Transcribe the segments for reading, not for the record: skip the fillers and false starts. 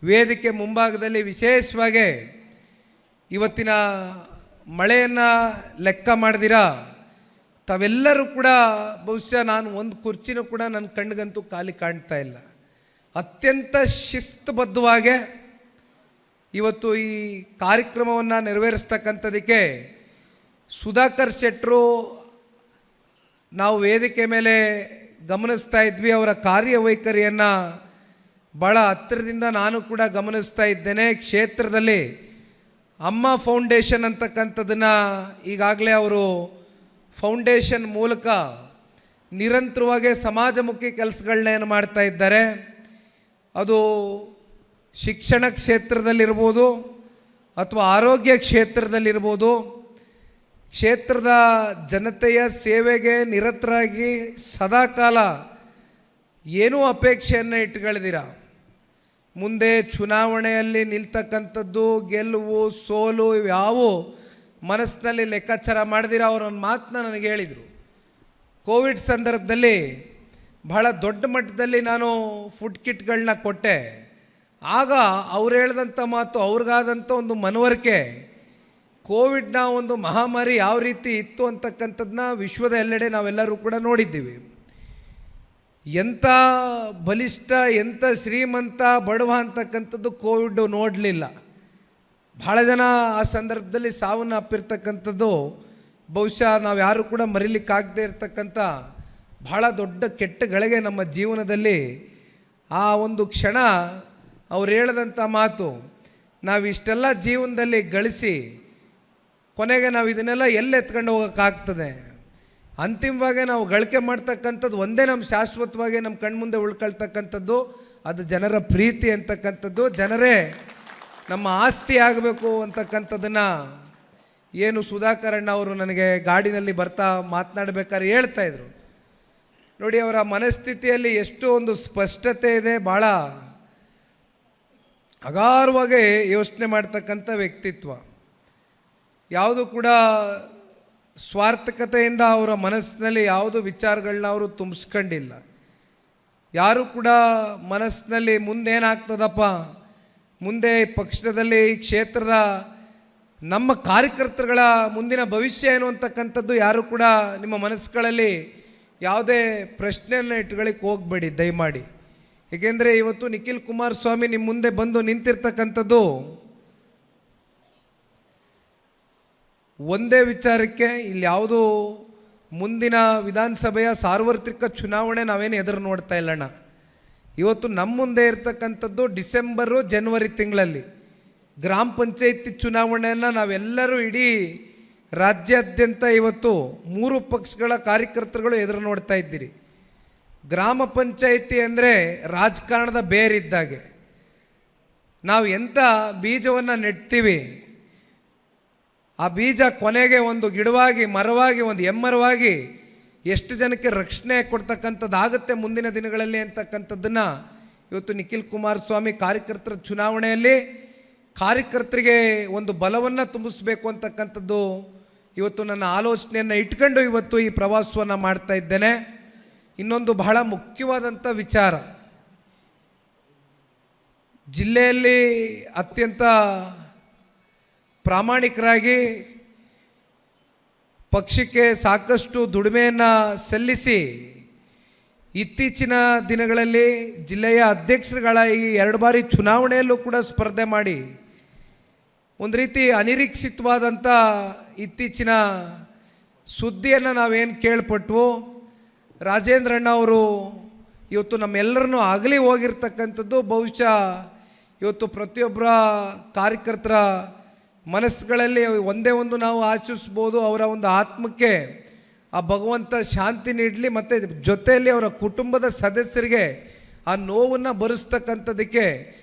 ವೇದಿಕೆ ಮುಂಭಾಗದಲ್ಲಿ ವಿಶೇಷವಾಗಿ ಇವತ್ತಿನ ಮಳೆಯನ್ನು ಲೆಕ್ಕ ಮಾಡಿದಿರಾ ತಾವೆಲ್ಲರೂ ಕೂಡ ಬಹುಶಃ ನಾನು ಒಂದು ಕುರ್ಚಿನೂ ಕೂಡ ನನ್ನ ಕಣ್ಣಿಗಂತೂ ಖಾಲಿ ಕಾಣ್ತಾ ಇಲ್ಲ. ಅತ್ಯಂತ ಶಿಸ್ತುಬದ್ಧವಾಗಿ ಇವತ್ತು ಈ ಕಾರ್ಯಕ್ರಮವನ್ನು ನೆರವೇರಿಸ್ತಕ್ಕಂಥದಕ್ಕೆ ಸುಧಾಕರ್ ಶೆಟ್ಟರು ನಾವು ವೇದಿಕೆ ಮೇಲೆ ಗಮನಿಸ್ತಾ ಇದ್ವಿ. ಅವರ ಕಾರ್ಯವೈಖರಿಯನ್ನು ಭಾಳ ಹತ್ತಿರದಿಂದ ನಾನು ಕೂಡ ಗಮನಿಸ್ತಾ ಇದ್ದೇನೆ. ಕ್ಷೇತ್ರದಲ್ಲಿ ಅಮ್ಮ ಫೌಂಡೇಶನ್ ಅಂತಕ್ಕಂಥದ್ದನ್ನು ಈಗಾಗಲೇ ಅವರು ಫೌಂಡೇಶನ್ ಮೂಲಕ ನಿರಂತರವಾಗಿ ಸಮಾಜಮುಖಿ ಕೆಲಸಗಳನ್ನೇನು ಮಾಡ್ತಾ ಇದ್ದಾರೆ. ಅದು ಶಿಕ್ಷಣ ಕ್ಷೇತ್ರದಲ್ಲಿರ್ಬೋದು ಅಥವಾ ಆರೋಗ್ಯ ಕ್ಷೇತ್ರದಲ್ಲಿರ್ಬೋದು, ಕ್ಷೇತ್ರದ ಜನತೆಯ ಸೇವೆಗೆ ನಿರತರಾಗಿ ಸದಾಕಾಲ ಏನೂ ಅಪೇಕ್ಷೆಯನ್ನು ಇಟ್ಕೊಳ್ದಿರ ಮುಂದೆ ಚುನಾವಣೆಯಲ್ಲಿ ನಿಲ್ತಕ್ಕಂಥದ್ದು, ಗೆಲುವು ಸೋಲು ಇವ್ಯಾವು ಮನಸ್ಸಿನಲ್ಲಿ ಲೆಕ್ಕಾಚಾರ ಮಾಡಿದಿರ ಅವರೊಂದು ಮಾತನ್ನ ನನಗೆ ಹೇಳಿದರು. ಕೋವಿಡ್ ಸಂದರ್ಭದಲ್ಲಿ ಬಹಳ ದೊಡ್ಡ ಮಟ್ಟದಲ್ಲಿ ನಾನು ಫುಡ್ ಕಿಟ್ಗಳನ್ನ ಕೊಟ್ಟೆ. ಆಗ ಅವ್ರು ಹೇಳಿದಂಥ ಮಾತು, ಅವ್ರಿಗಾದಂಥ ಒಂದು ಮನವರಿಕೆ, ಕೋವಿಡ್ನ ಒಂದು ಮಹಾಮಾರಿ ಯಾವ ರೀತಿ ಇತ್ತು ಅಂತಕ್ಕಂಥದ್ದನ್ನ ವಿಶ್ವದ ಎಲ್ಲೆಡೆ ನಾವೆಲ್ಲರೂ ಕೂಡ ನೋಡಿದ್ದೀವಿ. ಎಂಥ ಬಲಿಷ್ಠ, ಎಂಥ ಶ್ರೀಮಂತ, ಬಡವ ಅಂತಕ್ಕಂಥದ್ದು ಕೋವಿಡ್ ನೋಡಲಿಲ್ಲ. ಭಾಳ ಜನ ಆ ಸಂದರ್ಭದಲ್ಲಿ ಸಾವನ್ನು ಅಪ್ಪಿರ್ತಕ್ಕಂಥದ್ದು ಬಹುಶಃ ನಾವು ಯಾರು ಕೂಡ ಮರೀಲಿಕ್ಕಾಗದೇ ಇರತಕ್ಕಂಥ ಭಾಳ ದೊಡ್ಡ ಕೆಟ್ಟ ಗಳಿಗೆ ನಮ್ಮ ಜೀವನದಲ್ಲಿ. ಆ ಒಂದು ಕ್ಷಣ ಅವ್ರು ಹೇಳಿದಂಥ ಮಾತು, ನಾವಿಷ್ಟೆಲ್ಲ ಜೀವನದಲ್ಲಿ ಗಳಿಸಿ ಕೊನೆಗೆ ನಾವು ಇದನ್ನೆಲ್ಲ ಎಲ್ಲಿ ಎತ್ಕೊಂಡು ಹೋಗೋಕ್ಕಾಗ್ತದೆ, ಅಂತಿಮವಾಗಿ ನಾವು ಗಳಿಕೆ ಮಾಡ್ತಕ್ಕಂಥದ್ದು ಒಂದೇ ನಮ್ಮ ಶಾಶ್ವತವಾಗಿ ನಮ್ಮ ಕಣ್ಮುಂದೆ ಉಳ್ಕೊಳ್ತಕ್ಕಂಥದ್ದು, ಅದು ಜನರ ಪ್ರೀತಿ ಅಂತಕ್ಕಂಥದ್ದು, ಜನರೇ ನಮ್ಮ ಆಸ್ತಿ ಆಗಬೇಕು ಅಂತಕ್ಕಂಥದ್ದನ್ನು ಏನು ಸುಧಾಕರಣ್ಣ ಅವರು ನನಗೆ ಗಾಡಿನಲ್ಲಿ ಬರ್ತಾ ಮಾತನಾಡಬೇಕಾದ್ರೆ ಹೇಳ್ತಾಯಿದ್ರು. ನೋಡಿ, ಅವರ ಮನಸ್ಥಿತಿಯಲ್ಲಿ ಎಷ್ಟು ಒಂದು ಸ್ಪಷ್ಟತೆ ಇದೆ. ಭಾಳ ಅಗಾರವಾಗಿ ಯೋಚನೆ ಮಾಡ್ತಕ್ಕಂಥ ವ್ಯಕ್ತಿತ್ವ. ಯಾವುದು ಕೂಡ ಸ್ವಾರ್ಥಕತೆಯಿಂದ ಅವರ ಮನಸ್ಸಿನಲ್ಲಿ ಯಾವುದು ವಿಚಾರಗಳನ್ನ ಅವರು ತುಂಬಿಸ್ಕೊಂಡಿಲ್ಲ. ಯಾರು ಕೂಡ ಮನಸ್ಸಿನಲ್ಲಿ ಮುಂದೇನಾಗ್ತದಪ್ಪ, ಮುಂದೆ ಪಕ್ಷದಲ್ಲಿ ಈ ಕ್ಷೇತ್ರದ ನಮ್ಮ ಕಾರ್ಯಕರ್ತರುಗಳ ಮುಂದಿನ ಭವಿಷ್ಯ ಏನು ಅಂತಕ್ಕಂಥದ್ದು ಯಾರು ಕೂಡ ನಿಮ್ಮ ಮನಸ್ಸುಗಳಲ್ಲಿ ಯಾವುದೇ ಪ್ರಶ್ನೆಯನ್ನು ಇಟ್ಕೊಳ್ಳಿಕ್ಕೆ ಹೋಗಬೇಡಿ ದಯಮಾಡಿ. ಏಕೆಂದರೆ ಇವತ್ತು ನಿಖಿಲ್ ಕುಮಾರಸ್ವಾಮಿ ನಿಮ್ಮ ಮುಂದೆ ಬಂದು ನಿಂತಿರ್ತಕ್ಕಂಥದ್ದು ಒಂದೇ ವಿಚಾರಕ್ಕೆ. ಇಲ್ಲಿ ಯಾವುದು ಮುಂದಿನ ವಿಧಾನಸಭೆಯ ಸಾರ್ವತ್ರಿಕ ಚುನಾವಣೆ ನಾವೇನು ಎದುರು ನೋಡ್ತಾ ಇಲ್ಲಣ್ಣ. ಇವತ್ತು ನಮ್ಮ ಮುಂದೆ ಇರ್ತಕ್ಕಂಥದ್ದು ಡಿಸೆಂಬರು ಜನವರಿ ತಿಂಗಳಲ್ಲಿ ಗ್ರಾಮ ಪಂಚಾಯತಿ ಚುನಾವಣೆಯನ್ನು ನಾವೆಲ್ಲರೂ ಇಡೀ ರಾಜ್ಯಾದ್ಯಂತ ಇವತ್ತು 3 ಪಕ್ಷಗಳ ಕಾರ್ಯಕರ್ತರುಗಳು ಎದುರು ನೋಡ್ತಾ ಇದ್ದೀರಿ. ಗ್ರಾಮ ಪಂಚಾಯಿತಿ ಅಂದರೆ ರಾಜಕಾರಣದ ಬೇರಿದ್ದಾಗೆ. ನಾವು ಎಂಥ ಬೀಜವನ್ನು ನೆಡ್ತೀವಿ, ಆ ಬೀಜ ಕೊನೆಗೆ ಒಂದು ಗಿಡವಾಗಿ, ಮರವಾಗಿ, ಒಂದು ಎಮ್ಮರವಾಗಿ ಎಷ್ಟು ಜನಕ್ಕೆ ರಕ್ಷಣೆ ಕೊಡ್ತಕ್ಕಂಥದ್ದಾಗುತ್ತೆ ಮುಂದಿನ ದಿನಗಳಲ್ಲಿ ಅಂತಕ್ಕಂಥದ್ದನ್ನು ಇವತ್ತು ನಿಖಿಲ್ ಕುಮಾರಸ್ವಾಮಿ ಕಾರ್ಯಕರ್ತರ ಚುನಾವಣೆಯಲ್ಲಿ ಕಾರ್ಯಕರ್ತರಿಗೆ ಒಂದು ಬಲವನ್ನು ತುಂಬಿಸಬೇಕು ಅಂತಕ್ಕಂಥದ್ದು ಇವತ್ತು ನನ್ನ ಆಲೋಚನೆಯನ್ನು ಇಟ್ಕೊಂಡು ಇವತ್ತು ಈ ಪ್ರವಾಸವನ್ನು ಮಾಡ್ತಾ ಇದ್ದೇನೆ. ಇನ್ನೊಂದು ಬಹಳ ಮುಖ್ಯವಾದಂಥ ವಿಚಾರ, ಜಿಲ್ಲೆಯಲ್ಲಿ ಅತ್ಯಂತ ಪ್ರಾಮಾಣಿಕರಾಗಿ ಪಕ್ಷಕ್ಕೆ ಸಾಕಷ್ಟು ದುಡಿಮೆಯನ್ನು ಸಲ್ಲಿಸಿ ಇತ್ತೀಚಿನ ದಿನಗಳಲ್ಲಿ ಜಿಲ್ಲೆಯ ಅಧ್ಯಕ್ಷರುಗಳಾಗಿ 2 ಬಾರಿ ಚುನಾವಣೆಯಲ್ಲೂ ಕೂಡ ಸ್ಪರ್ಧೆ ಮಾಡಿ ಒಂದು ರೀತಿ ಅನಿರೀಕ್ಷಿತವಾದಂಥ ಇತ್ತೀಚಿನ ಸುದ್ದಿಯನ್ನು ನಾವೇನು ಕೇಳ್ಪಟ್ವು. ರಾಜೇಂದ್ರಣ್ಣ ಅವರು ಇವತ್ತು ನಮ್ಮೆಲ್ಲರನ್ನೂ ಅಗಲಿ ಹೋಗಿರ್ತಕ್ಕಂಥದ್ದು ಬಹುಶಃ ಇವತ್ತು ಪ್ರತಿಯೊಬ್ಬರ ಕಾರ್ಯಕರ್ತರ ಮನಸ್ಸುಗಳಲ್ಲಿ ಒಂದೇ ಒಂದು ನಾವು ಆಚರಿಸ್ಬೋದು. ಅವರ ಒಂದು ಆತ್ಮಕ್ಕೆ ಆ ಭಗವಂತ ಶಾಂತಿ ನೀಡಲಿ, ಮತ್ತು ಜೊತೆಯಲ್ಲಿ ಅವರ ಕುಟುಂಬದ ಸದಸ್ಯರಿಗೆ ಆ ನೋವನ್ನು ಭರಿಸ್ತಕ್ಕಂಥದ್ದಕ್ಕೆ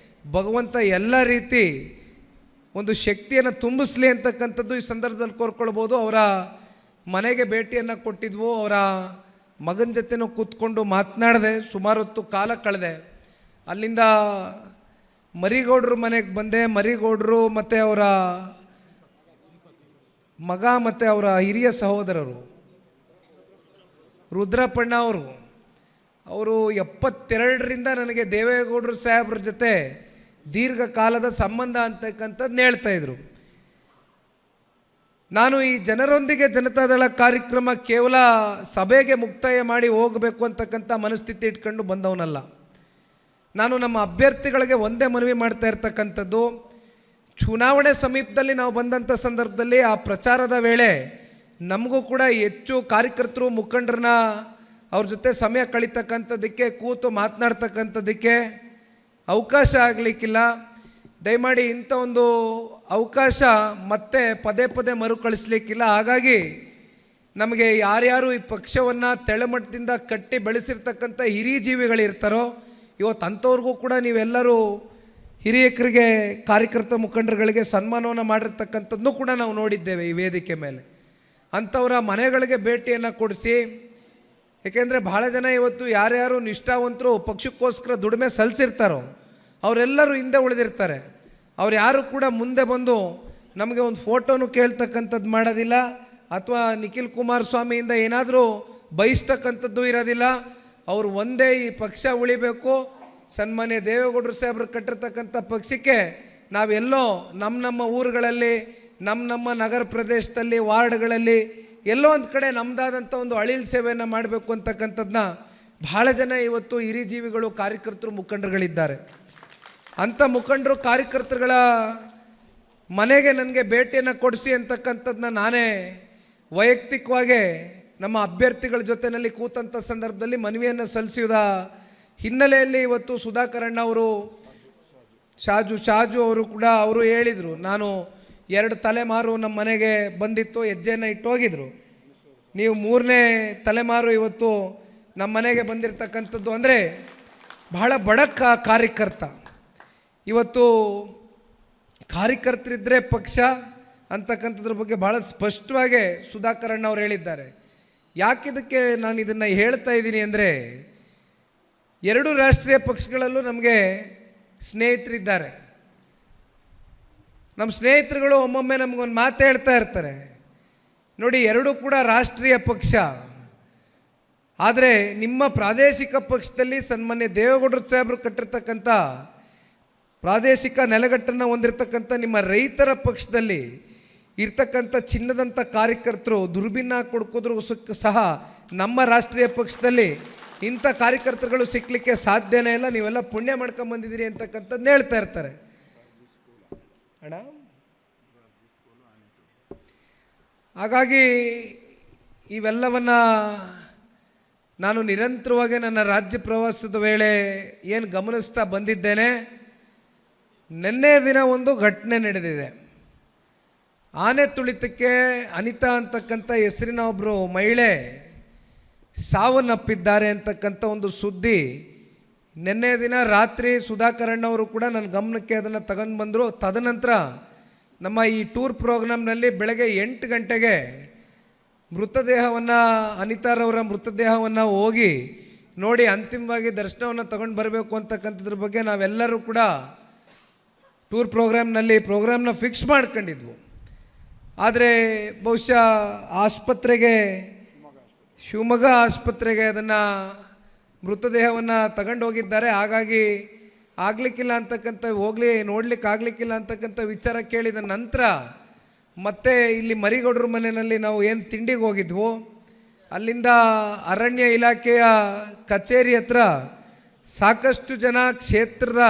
ಭಗವಂತ ಎಲ್ಲ ರೀತಿ ಒಂದು ಶಕ್ತಿಯನ್ನು ತುಂಬಿಸ್ಲಿ ಅಂತಕ್ಕಂಥದ್ದು ಈ ಸಂದರ್ಭದಲ್ಲಿ ಕೋರ್ಕೊಳ್ಬೋದು. ಅವರ ಮನೆಗೆ ಭೇಟಿಯನ್ನು ಕೊಟ್ಟಿದ್ವು, ಅವರ ಮಗನ ಜೊತೆನೂ ಕೂತ್ಕೊಂಡು ಮಾತನಾಡಿದೆ, ಸುಮಾರು ಹೊತ್ತು ಕಾಲ ಕಳೆದೆ. ಅಲ್ಲಿಂದ ಮರಿಗೌಡರು ಮನೆಗೆ ಬಂದೆ. ಮರಿಗೌಡರು ಮತ್ತು ಅವರ ಮಗ ಮತ್ತು ಅವರ ಹಿರಿಯ ಸಹೋದರರು ರುದ್ರಪ್ಪಣ್ಣ ಅವರು 72ರಿಂದ ನನಗೆ ದೇವೇಗೌಡರು ಸಾಹೇಬ್ರ ಜೊತೆ ದೀರ್ಘಕಾಲದ ಸಂಬಂಧ ಅಂತಕ್ಕಂಥದ್ದನ್ನ ಹೇಳ್ತಾ ಇದ್ರು. ನಾನು ಈ ಜನರೊಂದಿಗೆ ಜನತಾದಳ ಕಾರ್ಯಕ್ರಮ ಕೇವಲ ಸಭೆಗೆ ಮುಕ್ತಾಯ ಮಾಡಿ ಹೋಗಬೇಕು ಅಂತಕ್ಕಂಥ ಮನಸ್ಥಿತಿ ಇಟ್ಕೊಂಡು ಬಂದವನಲ್ಲ. ನಾನು ನಮ್ಮ ಅಭ್ಯರ್ಥಿಗಳಿಗೆ ಒಂದೇ ಮನವಿ ಮಾಡ್ತಾ ಇರ್ತಕ್ಕಂಥದ್ದು, ಚುನಾವಣೆ ಸಮೀಪದಲ್ಲಿ ನಾವು ಬಂದಂಥ ಸಂದರ್ಭದಲ್ಲಿ ಆ ಪ್ರಚಾರದ ವೇಳೆ ನಮಗೂ ಕೂಡ ಹೆಚ್ಚು ಕಾರ್ಯಕರ್ತರು ಮುಖಂಡರನ್ನ ಅವ್ರ ಜೊತೆ ಸಮಯ ಕಳೀತಕ್ಕಂಥದ್ದಕ್ಕೆ ಕೂತು ಮಾತನಾಡ್ತಕ್ಕಂಥದ್ದಕ್ಕೆ ಅವಕಾಶ ಆಗಲಿಕ್ಕಿಲ್ಲ. ದಯಮಾಡಿ ಇಂಥ ಒಂದು ಅವಕಾಶ ಮತ್ತೆ ಪದೇ ಪದೇ ಮರುಕಳಿಸ್ಲಿಕ್ಕಿಲ್ಲ. ಹಾಗಾಗಿ ನಮಗೆ ಯಾರ್ಯಾರು ಈ ಪಕ್ಷವನ್ನು ತೆಳಮಟ್ಟದಿಂದ ಕಟ್ಟಿ ಬೆಳೆಸಿರ್ತಕ್ಕಂಥ ಹಿರಿಯ ಜೀವಿಗಳಿರ್ತಾರೋ ಇವತ್ತು ಅಂಥವ್ರಿಗೂ ಕೂಡ ನೀವೆಲ್ಲರೂ ಹಿರಿಯಕರಿಗೆ ಕಾರ್ಯಕರ್ತ ಮುಖಂಡರುಗಳಿಗೆ ಸನ್ಮಾನವನ್ನು ಮಾಡಿರ್ತಕ್ಕಂಥದ್ದನ್ನು ಕೂಡ ನಾವು ನೋಡಿದ್ದೇವೆ ಈ ವೇದಿಕೆ ಮೇಲೆ. ಅಂಥವರ ಮನೆಗಳಿಗೆ ಭೇಟಿಯನ್ನು ಕೊಡಿಸಿ, ಏಕೆಂದರೆ ಭಾಳ ಜನ ಇವತ್ತು ಯಾರ್ಯಾರು ನಿಷ್ಠಾವಂತರು ಪಕ್ಷಕ್ಕೋಸ್ಕರ ದುಡಿಮೆ ಸಲ್ಲಿಸಿರ್ತಾರೋ ಅವರೆಲ್ಲರೂ ಹಿಂದೆ ಉಳಿದಿರ್ತಾರೆ. ಅವ್ರು ಯಾರು ಕೂಡ ಮುಂದೆ ಬಂದು ನಮಗೆ ಒಂದು ಫೋಟೋನು ಕೇಳ್ತಕ್ಕಂಥದ್ದು ಮಾಡೋದಿಲ್ಲ, ಅಥವಾ ನಿಖಿಲ್ ಕುಮಾರಸ್ವಾಮಿಯಿಂದ ಏನಾದರೂ ಬಯಸ್ತಕ್ಕಂಥದ್ದು ಇರೋದಿಲ್ಲ. ಅವರು ಒಂದೇ ಈ ಪಕ್ಷ ಉಳಿಬೇಕು, ಸನ್ಮಾನ್ಯ ದೇವೇಗೌಡರು ಸಾಹೇಬರು ಕಟ್ಟಿರ್ತಕ್ಕಂಥ ಪಕ್ಷಕ್ಕೆ ನಾವೆಲ್ಲೋ ನಮ್ಮ ಊರುಗಳಲ್ಲಿ ನಮ್ಮ ನಗರ ಪ್ರದೇಶದಲ್ಲಿ ವಾರ್ಡ್ಗಳಲ್ಲಿ ಎಲ್ಲೋ ಒಂದು ಕಡೆ ನಮ್ಮದಾದಂಥ ಒಂದು ಅಳಿಲ್ ಸೇವೆಯನ್ನು ಮಾಡಬೇಕು ಅಂತಕ್ಕಂಥದ್ದನ್ನ ಭಾಳ ಜನ ಇವತ್ತು ಹಿರಿಯ ಜೀವಿಗಳು ಕಾರ್ಯಕರ್ತರು ಮುಖಂಡರುಗಳಿದ್ದಾರೆ. ಅಂಥ ಮುಖಂಡರು ಕಾರ್ಯಕರ್ತರುಗಳ ಮನೆಗೆ ನನಗೆ ಭೇಟಿಯನ್ನು ಕೊಡಿಸಿ ಅಂತಕ್ಕಂಥದ್ದನ್ನ ನಾನೇ ವೈಯಕ್ತಿಕವಾಗಿ ನಮ್ಮ ಅಭ್ಯರ್ಥಿಗಳ ಜೊತೆಯಲ್ಲಿ ಕೂತಂಥ ಸಂದರ್ಭದಲ್ಲಿ ಮನವಿಯನ್ನು ಸಲ್ಲಿಸಿದ ಹಿನ್ನೆಲೆಯಲ್ಲಿ ಇವತ್ತು ಸುಧಾಕರ್ ಅಣ್ಣ ಅವರು ಶಾಜು ಅವರು ಕೂಡ ಅವರು ಹೇಳಿದರು, ನಾನು 2 ತಲೆಮಾರು ನಮ್ಮ ಮನೆಗೆ ಬಂದಿತ್ತು, ಹೆಜ್ಜೆಯನ್ನು ಇಟ್ಟು ಹೋಗಿದ್ರು. ನೀವು 3ನೇ ತಲೆಮಾರು ಇವತ್ತು ನಮ್ಮ ಮನೆಗೆ ಬಂದಿರತಕ್ಕಂಥದ್ದು ಅಂದರೆ ಬಹಳ ಬಡ ಕಾರ್ಯಕರ್ತ. ಇವತ್ತು ಕಾರ್ಯಕರ್ತರಿದ್ದರೆ ಪಕ್ಷ ಅಂತಕ್ಕಂಥದ್ರ ಬಗ್ಗೆ ಭಾಳ ಸ್ಪಷ್ಟವಾಗಿ ಸುಧಾಕರ್ ಅಣ್ಣ ಅವರು ಹೇಳಿದ್ದಾರೆ. ಯಾಕಿದಕ್ಕೆ ನಾನು ಇದನ್ನು ಹೇಳ್ತಾ ಇದ್ದೀನಿ ಅಂದರೆ, 2 ರಾಷ್ಟ್ರೀಯ ಪಕ್ಷಗಳಲ್ಲೂ ನಮಗೆ ಸ್ನೇಹಿತರಿದ್ದಾರೆ. ನಮ್ಮ ಸ್ನೇಹಿತರುಗಳು ಒಮ್ಮೊಮ್ಮೆ ನಮಗೊಂದು ಮಾತು ಹೇಳ್ತಾ ಇರ್ತಾರೆ, ನೋಡಿ 2 ಕೂಡ ರಾಷ್ಟ್ರೀಯ ಪಕ್ಷ, ಆದರೆ ನಿಮ್ಮ ಪ್ರಾದೇಶಿಕ ಪಕ್ಷದಲ್ಲಿ ಸನ್ಮಾನ್ಯ ದೇವೇಗೌಡರು ಸಾಹೇಬರು ಕಟ್ಟಿರ್ತಕ್ಕಂಥ ಪ್ರಾದೇಶಿಕ ನೆಲೆಗಟ್ಟನ್ನು ಹೊಂದಿರತಕ್ಕಂಥ ನಿಮ್ಮ ರೈತರ ಪಕ್ಷದಲ್ಲಿ ಇರ್ತಕ್ಕಂಥ ಚಿನ್ನದಂಥ ಕಾರ್ಯಕರ್ತರು ದುರ್ಬಿನ್ನ ಕೊಡ್ಕೋದ್ರು ಸಹ ನಮ್ಮ ರಾಷ್ಟ್ರೀಯ ಪಕ್ಷದಲ್ಲಿ ಇಂಥ ಕಾರ್ಯಕರ್ತರುಗಳು ಸಿಕ್ಕಲಿಕ್ಕೆ ಸಾಧ್ಯನೇ ಇಲ್ಲ, ನೀವೆಲ್ಲ ಪುಣ್ಯ ಮಾಡ್ಕೊಂಬಂದಿದ್ದೀರಿ ಅಂತಕ್ಕಂಥದ್ದನ್ನ ಹೇಳ್ತಾ ಇರ್ತಾರೆ ಅಣ್ಣ. ಹಾಗಾಗಿ ಇವೆಲ್ಲವನ್ನು ನಾನು ನಿರಂತರವಾಗಿ ನನ್ನ ರಾಜ್ಯ ಪ್ರವಾಸದ ವೇಳೆ ಏನು ಗಮನಿಸ್ತಾ ಬಂದಿದ್ದೇನೆ. ನಿನ್ನೆ ದಿನ ಒಂದು ಘಟನೆ ನಡೆದಿದೆ. ಆನೆ ತುಳಿತಕ್ಕೆ ಅನಿತಾ ಅಂತಕ್ಕಂಥ ಹೆಸರಿನ ಒಬ್ಬರು ಮಹಿಳೆ ಸಾವನ್ನಪ್ಪಿದ್ದಾರೆ ಅಂತಕ್ಕಂಥ ಒಂದು ಸುದ್ದಿ ನಿನ್ನೆ ದಿನ ರಾತ್ರಿ ಸುಧಾಕರ್ ಅಣ್ಣವರು ಕೂಡ ನನ್ನ ಗಮನಕ್ಕೆ ಅದನ್ನು ತಗೊಂಡು ಬಂದರು. ತದನಂತರ ನಮ್ಮ ಈ ಟೂರ್ ಪ್ರೋಗ್ರಾಮ್ನಲ್ಲಿ ಬೆಳಗ್ಗೆ 8 ಗಂಟೆಗೆ ಮೃತದೇಹವನ್ನು ಅನಿತಾರವರ ಮೃತದೇಹವನ್ನು ಹೋಗಿ ನೋಡಿ ಅಂತಿಮವಾಗಿ ದರ್ಶನವನ್ನು ತಗೊಂಡು ಬರಬೇಕು ಅಂತಕ್ಕಂಥದ್ರ ಬಗ್ಗೆ ನಾವೆಲ್ಲರೂ ಕೂಡ ಟೂರ್ ಪ್ರೋಗ್ರಾಮ್ನ ಫಿಕ್ಸ್ ಮಾಡ್ಕೊಂಡಿದ್ವು. ಆದರೆ ಬಹುಶಃ ಶಿವಮೊಗ್ಗ ಆಸ್ಪತ್ರೆಗೆ ಅದನ್ನು ಮೃತದೇಹವನ್ನು ತಗೊಂಡು ಹೋಗಿದ್ದಾರೆ. ಹಾಗಾಗಿ ಆಗಲಿಕ್ಕಿಲ್ಲ ಅಂತಕ್ಕಂಥ ನೋಡ್ಲಿಕ್ಕೆ ಆಗಲಿಕ್ಕಿಲ್ಲ ಅಂತಕ್ಕಂಥ ವಿಚಾರ ಕೇಳಿದ ನಂತರ ಮತ್ತೆ ಇಲ್ಲಿ ಮರಿಗೌಡರ ಮನೆಯಲ್ಲಿ ನಾವು ಏನು ತಿಂಡಿಗೆ ಹೋಗಿದ್ವು, ಅಲ್ಲಿಂದ ಅರಣ್ಯ ಇಲಾಖೆಯ ಕಚೇರಿ ಹತ್ರ ಸಾಕಷ್ಟು ಜನ ಕ್ಷೇತ್ರದ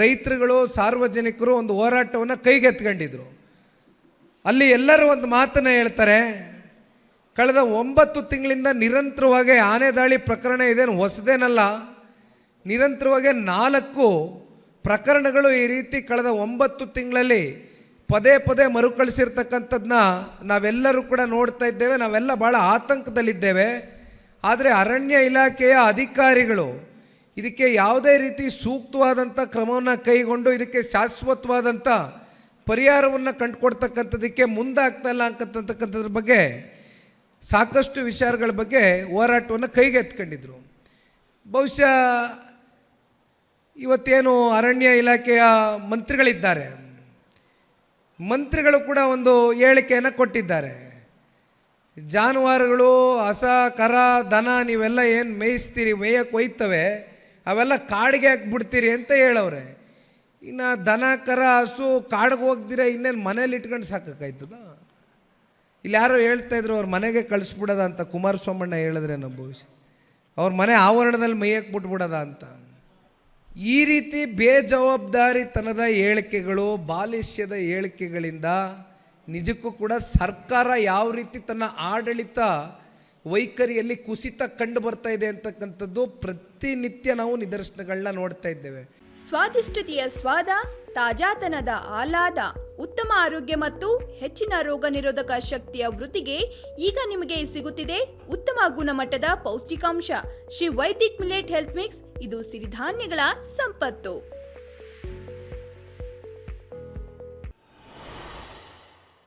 ರೈತರುಗಳು ಸಾರ್ವಜನಿಕರು ಒಂದು ಹೋರಾಟವನ್ನು ಕೈಗೆತ್ಕೊಂಡಿದ್ರು. ಅಲ್ಲಿ ಎಲ್ಲರೂ ಒಂದು ಮಾತನ್ನು ಹೇಳ್ತಾರೆ, ಕಳೆದ 9 ತಿಂಗಳಿಂದ ನಿರಂತರವಾಗಿ ಆನೆ ದಾಳಿ ಪ್ರಕರಣ ಇದೇನು ಹೊಸದೇನಲ್ಲ, ನಿರಂತರವಾಗಿ 4 ಪ್ರಕರಣಗಳು ಈ ರೀತಿ ಕಳೆದ 9 ತಿಂಗಳಲ್ಲಿ ಪದೇ ಪದೇ ಮರುಕಳಿಸಿರ್ತಕ್ಕಂಥದ್ದನ್ನ ನಾವೆಲ್ಲರೂ ಕೂಡ ನೋಡ್ತಾ ಇದ್ದೇವೆ. ನಾವೆಲ್ಲ ಭಾಳ ಆತಂಕದಲ್ಲಿದ್ದೇವೆ. ಆದರೆ ಅರಣ್ಯ ಇಲಾಖೆಯ ಅಧಿಕಾರಿಗಳು ಇದಕ್ಕೆ ಯಾವುದೇ ರೀತಿ ಸೂಕ್ತವಾದಂಥ ಕ್ರಮವನ್ನು ಕೈಗೊಂಡು ಇದಕ್ಕೆ ಶಾಶ್ವತವಾದಂಥ ಪರಿಹಾರವನ್ನು ಕಂಡುಕೊಡ್ತಕ್ಕಂಥದ್ದಕ್ಕೆ ಮುಂದಾಗ್ತಾ ಇಲ್ಲ ಅಂತಕ್ಕಂಥದ್ರ ಬಗ್ಗೆ ಸಾಕಷ್ಟು ವಿಚಾರಗಳ ಬಗ್ಗೆ ಹೋರಾಟವನ್ನು ಕೈಗೆತ್ಕೊಂಡಿದ್ರು. ಬಹುಶಃ ಇವತ್ತೇನು ಅರಣ್ಯ ಇಲಾಖೆಯ ಮಂತ್ರಿಗಳಿದ್ದಾರೆ, ಮಂತ್ರಿಗಳು ಕೂಡ ಒಂದು ಹೇಳಿಕೆಯನ್ನು ಕೊಟ್ಟಿದ್ದಾರೆ. ಜಾನುವಾರುಗಳು ಹಸ ಕರ ದನ ನೀವೆಲ್ಲ ಏನು ಮೇಯಿಸ್ತೀರಿ, ಮೇಯಕ್ಕೆ ಒಯ್ತವೆ, ಅವೆಲ್ಲ ಕಾಡಿಗೆ ಹಾಕ್ಬಿಡ್ತೀರಿ ಅಂತ ಹೇಳವ್ರೆ. ಇನ್ನು ದನ ಕರ ಹಸು ಕಾಡಿಗೆ ಹೋಗ್ದಿರ ಇನ್ನೇನು ಮನೇಲಿ ಇಟ್ಕೊಂಡು ಸಾಕಾಯ್ತದ. ಇಲ್ಲಿ ಯಾರೋ ಹೇಳ್ತಾ ಇದ್ರು ಅವ್ರ ಮನೆಗೆ ಕಳಿಸ್ಬಿಡೋದ ಅಂತ, ಕುಮಾರಸ್ವಾಮಣ್ಣ ಹೇಳಿದ್ರೆ ನಮ್ಮ ಭವಿಷ್ಯ ಅವ್ರ ಮನೆ ಆವರಣದಲ್ಲಿ ಮೈಯಕ್ಕೆ ಬಿಟ್ಬಿಡೋದ ಅಂತ. ಈ ರೀತಿ ಬೇಜವಾಬ್ದಾರಿತನದ ಹೇಳಿಕೆಗಳು, ಬಾಲಿಷ್ಯದ ಹೇಳಿಕೆಗಳಿಂದ ನಿಜಕ್ಕೂ ಕೂಡ ಸರ್ಕಾರ ಯಾವ ರೀತಿ ತನ್ನ ಆಡಳಿತ ವೈಖರಿಯಲ್ಲಿ ಕುಸಿತ ಕಂಡು ಬರ್ತಾ ಇದೆ ಅಂತಕ್ಕಂಥದ್ದು ಪ್ರತಿನಿತ್ಯ ನಾವು ನಿದರ್ಶನಗಳನ್ನ ನೋಡ್ತಾ ಇದ್ದೇವೆ. ಸ್ವಾದಿಷ್ಟತೆಯ ಸ್ವಾದ, ತಾಜಾತನದ ಆಹ್ಲಾದ, ಉತ್ತಮ ಆರೋಗ್ಯ ಮತ್ತು ಹೆಚ್ಚಿನ ರೋಗ ನಿರೋಧಕ ಶಕ್ತಿಯ ವೃದ್ಧಿಗೆ ಈಗ ನಿಮಗೆ ಸಿಗುತ್ತಿದೆ ಉತ್ತಮ ಗುಣಮಟ್ಟದ ಪೌಷ್ಟಿಕಾಂಶ Shri Vaidik millet health mix. ಇದು ಸಿರಿಧಾನ್ಯಗಳ ಸಂಪತ್ತು.